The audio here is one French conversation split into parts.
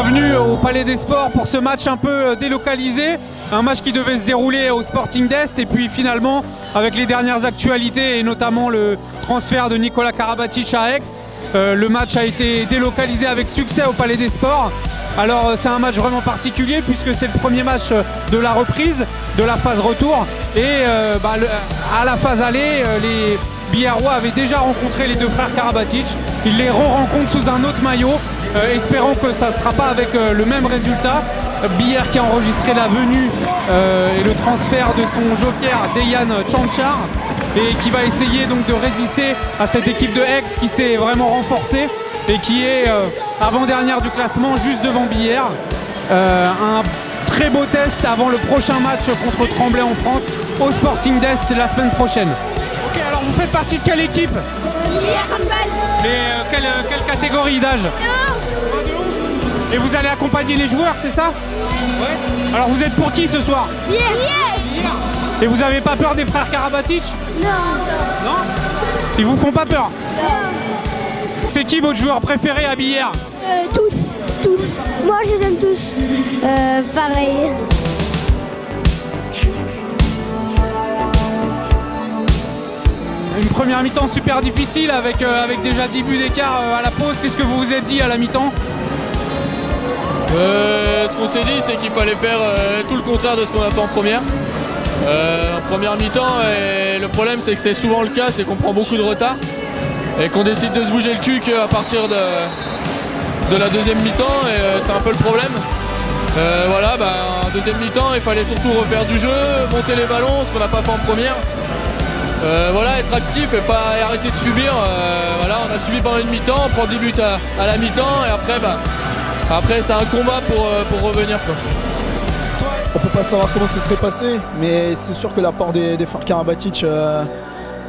Bienvenue au Palais des Sports pour ce match un peu délocalisé, un match qui devait se dérouler au Sporting d'Est et puis finalement avec les dernières actualités et notamment le transfert de Nikola Karabatic à Aix, le match a été délocalisé avec succès au Palais des Sports. Alors c'est un match vraiment particulier puisque c'est le premier match de la reprise, de la phase retour et à la phase aller, les Biarrois avaient déjà rencontré les deux frères Karabatic, ils les re-rencontrent sous un autre maillot. Espérons que ça ne sera pas avec le même résultat. Billère qui a enregistré la venue et le transfert de son joker Dejan Cancar et qui va essayer donc de résister à cette équipe de Aix qui s'est vraiment renforcée et qui est avant-dernière du classement juste devant Billère. Un très beau test avant le prochain match contre Tremblay en France au Sporting d'Est la semaine prochaine. Ok, alors vous faites partie de quelle équipe? Mais quelle catégorie d'âge? Et vous allez accompagner les joueurs, c'est ça? Ouais. Alors vous êtes pour qui ce soir? Billère. Et vous avez pas peur des frères Karabatic? Non. Non? Ils vous font pas peur? Non. C'est qui votre joueur préféré à Billère? Tous. Moi je les aime tous. Pareil. Une première mi-temps super difficile avec déjà 10 buts d'écart à la pause. Qu'est-ce que vous vous êtes dit à la mi-temps? Ce qu'on s'est dit, c'est qu'il fallait faire tout le contraire de ce qu'on a fait en première. En première mi-temps, et le problème c'est que c'est souvent le cas, c'est qu'on prend beaucoup de retard et qu'on décide de se bouger le cul qu'à partir de la deuxième mi-temps et c'est un peu le problème. En deuxième mi-temps, il fallait surtout refaire du jeu, monter les ballons, ce qu'on n'a pas fait en première. Être actif et pas arrêter de subir. On a subi pendant une mi-temps, on prend 10 buts à la mi-temps et après c'est un combat pour revenir, quoi. On ne peut pas savoir comment ce serait passé, mais c'est sûr que l'apport des frères Karabatic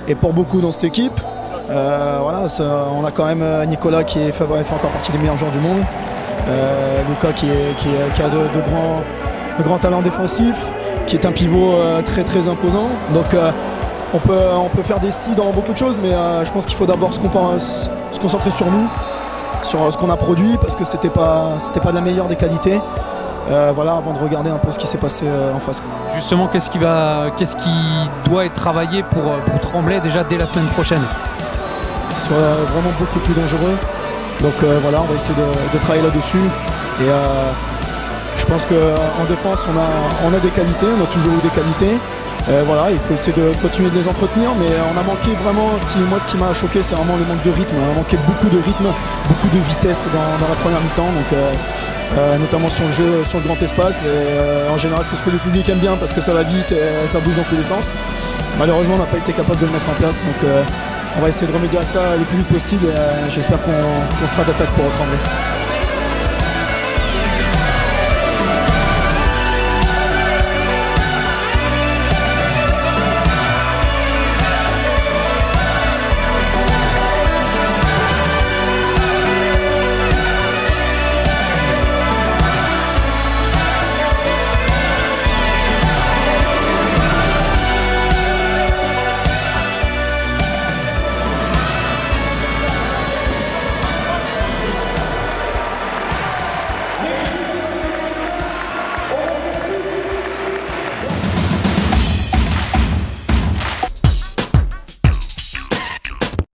est pour beaucoup dans cette équipe. On a quand même Nicolas qui fait encore partie des meilleurs joueurs du monde. Lucas qui a de grands talents défensifs, qui est un pivot très imposant. Donc on peut faire des si dans beaucoup de choses, mais je pense qu'il faut d'abord se concentrer sur nous, sur ce qu'on a produit, parce que c'était pas de la meilleure des qualités. Avant de regarder un peu ce qui s'est passé en face. Justement, qu'est-ce qui doit être travaillé pour Tremblay déjà dès la semaine prochaine? Qu'il soit vraiment beaucoup plus dangereux. Donc on va essayer de travailler là-dessus. Et je pense qu'en défense, on a des qualités, on a toujours eu des qualités. Il faut essayer de continuer de les entretenir, mais on a manqué vraiment, ce qui m'a choqué, c'est vraiment le manque de rythme. On a manqué beaucoup de rythme, beaucoup de vitesse dans la première mi-temps, notamment sur le jeu, sur le grand espace. En général, c'est ce que le public aime bien parce que ça va vite et ça bouge dans tous les sens. Malheureusement, on n'a pas été capable de le mettre en place, donc on va essayer de remédier à ça le plus vite possible. J'espère qu'on sera d'attaque pour Tremblay.